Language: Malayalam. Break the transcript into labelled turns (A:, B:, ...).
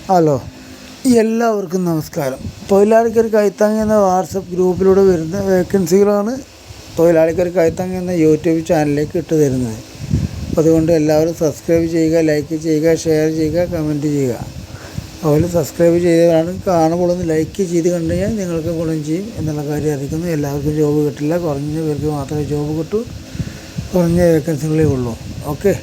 A: ഹലോ, എല്ലാവർക്കും നമസ്കാരം. തൊഴിലാളിക്കൊരു കൈത്താങ്ങി എന്ന വാട്സപ്പ് ഗ്രൂപ്പിലൂടെ വരുന്ന വേക്കൻസികളാണ് തൊഴിലാളിക്കൊരു കൈത്താങ്ങി എന്ന യൂട്യൂബ് ചാനലിലേക്ക് ഇട്ട് തരുന്നത്. അതുകൊണ്ട് എല്ലാവരും സബ്സ്ക്രൈബ് ചെയ്യുക, ലൈക്ക് ചെയ്യുക, ഷെയർ ചെയ്യുക, കമൻറ്റ് ചെയ്യുക. അതുപോലെ സബ്സ്ക്രൈബ് ചെയ്തതാണ് കാണുമ്പോൾ ഒന്ന് ലൈക്ക് ചെയ്ത് കണ്ടു കഴിഞ്ഞാൽ നിങ്ങൾക്ക് ഗുണം ചെയ്യും എന്നുള്ള കാര്യം അറിയിക്കുന്നു. എല്ലാവർക്കും ജോബ് കിട്ടില്ല, കുറഞ്ഞ പേർക്ക് മാത്രമേ ജോബ് കിട്ടൂ, കുറഞ്ഞ വേക്കൻസികളേ ഉള്ളൂ. ഓക്കെ.